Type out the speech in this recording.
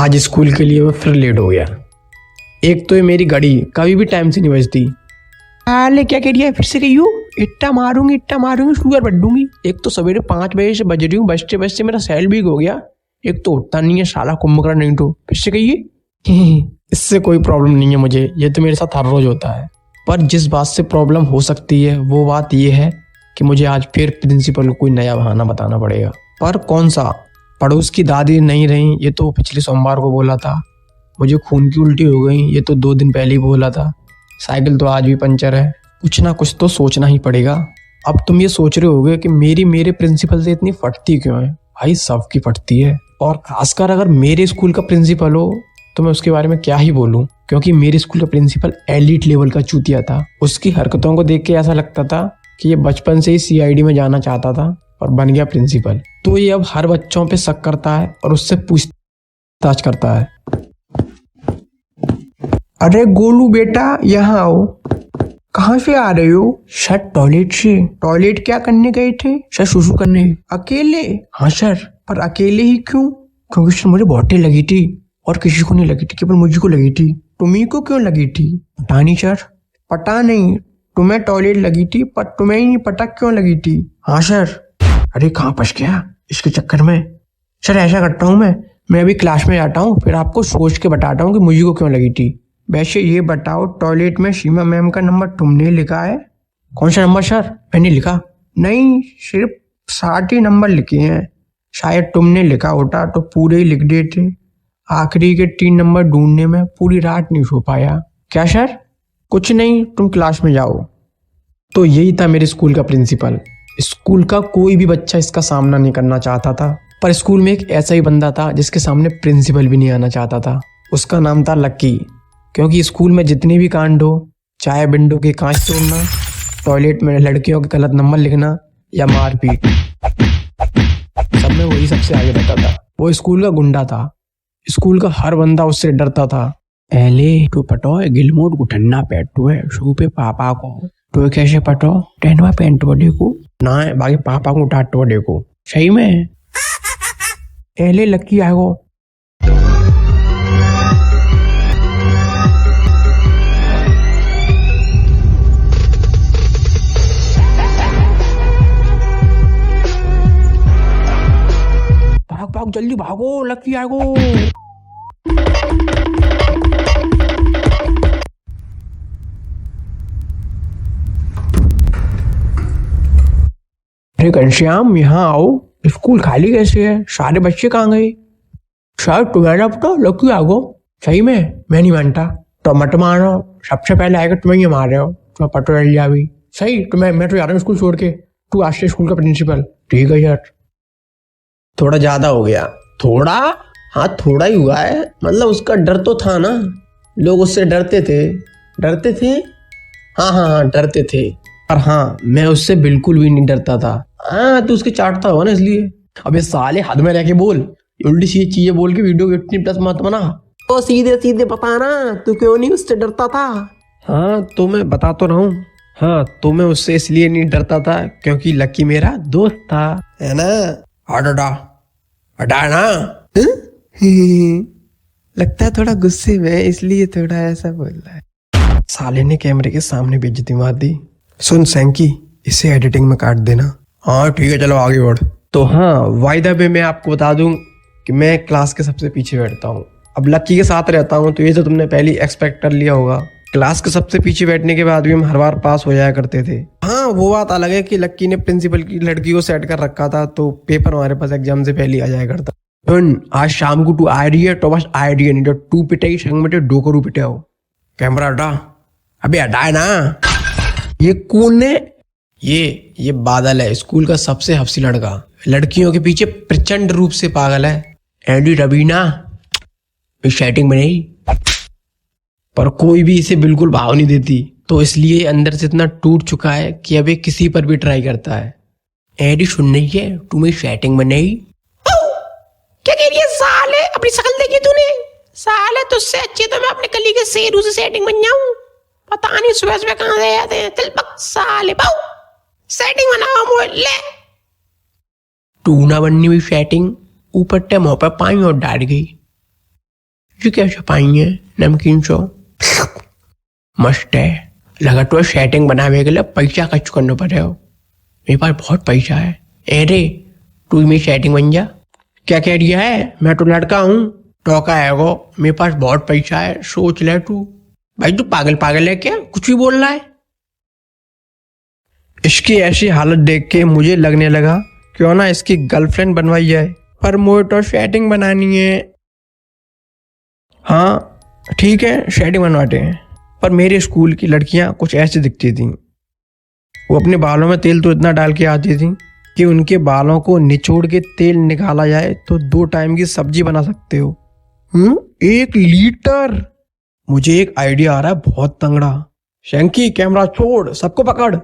आज स्कूल के लिए मैं फिर लेट हो गया। एक तो ये मेरी घड़ी कभी भी टाइम से नहीं बजती। अरे क्या कह रही है, फिर से कही हो? इट्टा मारूंगी शुगर बढ़ दूंगी। एक तो सवेरे 5 बजे से बज रही हूँ, बजते बजते मेरा सैल भी हो गया। एक तो उठता नहीं है साला कुंभकर्ण, नहीं तो फिर से कहिए। इससे कोई प्रॉब्लम नहीं है मुझे, ये तो मेरे साथ हर रोज होता है। पर जिस बात से प्रॉब्लम हो सकती है वो बात ये है कि मुझे आज फिर प्रिंसिपल को कोई नया बहाना बताना पड़ेगा। पर कौन सा? पड़ोस की दादी नहीं रही, ये तो पिछले सोमवार को बोला था। मुझे खून की उल्टी हो गई, ये तो 2 दिन पहले ही बोला था। साइकिल तो आज भी पंचर है। कुछ ना कुछ तो सोचना ही पड़ेगा। अब तुम ये सोच रहे होगे कि मेरे प्रिंसिपल से इतनी फटती क्यों है? भाई सबकी फटती है, और खासकर अगर मेरे स्कूल का प्रिंसिपल हो तो मैं उसके बारे में क्या ही बोलूं, क्योंकि मेरे स्कूल का प्रिंसिपल एलीट लेवल का चूतिया था। उसकी हरकतों को देख के ऐसा लगता था कि ये बचपन से ही सीआईडी में जाना चाहता था और बन गया प्रिंसिपल। तो ये अब हर बच्चों पे शक करता है और उससे पूछताछ करता है। अरे गोलू बेटा, यहाँ आओ। कहाँ से आ रहे हो? सर टॉयलेट से। टॉयलेट क्या करने गए थे? सर सुसु करने। अकेले? हाँ सर। पर अकेले ही क्यों? क्योंकि सर मुझे बहुत लगी थी और किसी को नहीं लगी थी, केवल मुझे को लगी थी। तुम्ही को क्यों लगी थी? पता नहीं सर। पता नहीं, तुम्हें टॉयलेट लगी थी पर तुम्हें ही नहीं पता क्यों लगी थी। हाँ सर। अरे कहाँ फंस गया इसके चक्कर में। सर ऐसा करता हूँ मैं अभी क्लास में जाता हूँ, फिर आपको सोच के बताता हूँ कि मुझे को क्यों लगी थी। वैसे ये बताओ, टॉयलेट में सीमा मैम का नंबर तुमने लिखा है? कौन सा नंबर सर? मैंने लिखा नहीं, सिर्फ 60 ही नंबर लिखे हैं। शायद तुमने लिखा होता तो पूरे ही लिख देते। आखिरी के 3 नंबर ढूंढने में पूरी रात नहीं सो पाया। क्या सर? कुछ नहीं, तुम क्लास में जाओ। तो यही था मेरे स्कूल का प्रिंसिपल। स्कूल का कोई भी बच्चा इसका सामना नहीं करना चाहता था, पर स्कूल में एक ऐसा ही बंदा था जिसके सामने प्रिंसिपल भी नहीं आना चाहता था। उसका नाम था लक्की। क्योंकि स्कूल में जितने भी कांड हो, चाहे विंडो के कांच तोड़ना, टॉयलेट में लड़कियों के गलत नंबर लिखना या मारपीट, सब में वही सबसे आगे रहता था। वो स्कूल का गुंडा था। स्कूल का हर बंदा उससे डरता था। एले तो पटो गिलमोट गुठन्ना पैटू है शू पे पापा को तो कैसे पटो टेनवा पेंट वो देखो ना है, बाकी पापा को उठाट वो देखो। सही में एले लक्की आएगो। भाग जल्दी भागो, लक्की आएगो। अरे घनश्याम, यहाँ आओ। स्कूल खाली कैसे है? सारे बच्चे कहाँ गए? शायद तुम्हारा पता, लक्की आएगो। सही में? मैं नहीं मानता। तो मत मारो, सबसे पहले आएगा तुम्हें ये मार रहे हो, तुम्हें पता चल गया अभी। सही, मैं तो जा रहा हूँ स्कूल छोड़ के। तू आज से स्कूल का प्रिंसिपल। ठीक है यार। थोड़ा ज्यादा हो गया। थोड़ा? हाँ थोड़ा ही हुआ है, मतलब उसका डर तो था ना, लोग उससे डरते थे। हाँ डरते थे। पर हाँ, मैं उससे बिल्कुल भी नहीं डरता था। हाँ तू उसके चाटता हो ना, इसलिए। अबे साले हद में रह के बोल, उल्टी सीधी चीजें बोल के वीडियो को इतनी प्लस मत बना। तो सीधे बताना तू क्यों नहीं उससे डरता था। हाँ तो मैं बता तो रहा हूँ। हाँ तो मैं उससे इसलिए नहीं डरता था क्योंकि लक्की मेरा दोस्त था, है ना। हटा ना। लगता है थोड़ा गुस्से में, इसलिए थोड़ा ऐसा बोल रहा है। साले ने कैमरे के सामने बेइज्जती मार दी। सुन सैंकी, इसे एडिटिंग में काट देना। हाँ ठीक है, चलो आगे बढ़। तो हाँ, वाय द वे मैं आपको बता दूं कि मैं क्लास के सबसे पीछे बैठता हूँ। अब लक्की के साथ रहता हूँ तो ये तो तुमने पहले एक्सपेक्ट कर लिया होगा। क्लास के सबसे पीछे बैठने के बाद भी हम हर बार पास हो जाया करते थे। हाँ वो बात अलग है कि लक्की ने प्रिंसिपल की लड़की को सेट कर रखा था, तो पेपर हमारे पास एग्जाम से पहले आ जाया करता। आज शाम को तू आ रही है तो बस आ रही है, नहीं तो तू पिटाई संग में डो करू पिटे हो। कैमरा हटा। अबे हटाए ना। ये कौन है? ये बादल है, स्कूल का सबसे हफ्सी लड़का। लड़कियों के पीछे प्रचंड रूप से पागल है। एंडी रवीना सेटिंग बनाई, पर कोई भी इसे बिल्कुल भाव नहीं देती, तो इसलिए अंदर से इतना टूट चुका है कि अब ये किसी पर भी ट्राई करता है। एडी सुन रही है, तुम्हें सेटिंग बनाई। क्या कह रही है साले? अपनी शक्ल देखी तूने? साले तुझसे अच्छी तो मैं अपने गली के शेरू से सेटिंग बन जाऊं। पता नहीं सुबह सुबह कहां से आते हैं। चल बक साले पाऊ, सेटिंग बनाओ मोड़ ले। टू ना बननी हुई सेटिंग, ऊपर टे मुंह पर पानी और डाल गई। ये क्या छपाई है नमकीन सो मस्त है। लगा तो सेटिंग बनावे के लिए पैसा खर्च करना पड़ेगा। मेरे पास बहुत पैसा है। अरे तू मेरी सेटिंग बन जा। क्या कह रही है? मैं तो लड़का हूँ। टोका है वो। मेरे पास बहुत पैसा है, सोच ले तू। भाई तू पागल पागल है क्या? कुछ भी बोल रहा है। इसकी ऐसी हालत देख के मुझे लगने लगा क्यों ना इसकी गर्लफ्रेंड बनवाई जाए, पर मुझे तो सेटिंग बनानी है। हाँ ठीक है, सेटिंग बनवाते हैं। पर मेरे स्कूल की लड़कियां कुछ ऐसी दिखती थी। वो अपने बालों में तेल तो इतना डाल के आती थी कि उनके बालों को निचोड़ के तेल निकाला जाए तो 2 टाइम की सब्जी बना सकते हो। 1 लीटर। मुझे एक आइडिया आ रहा है बहुत तंगड़ा। शंकी कैमरा छोड़, सबको पकड़।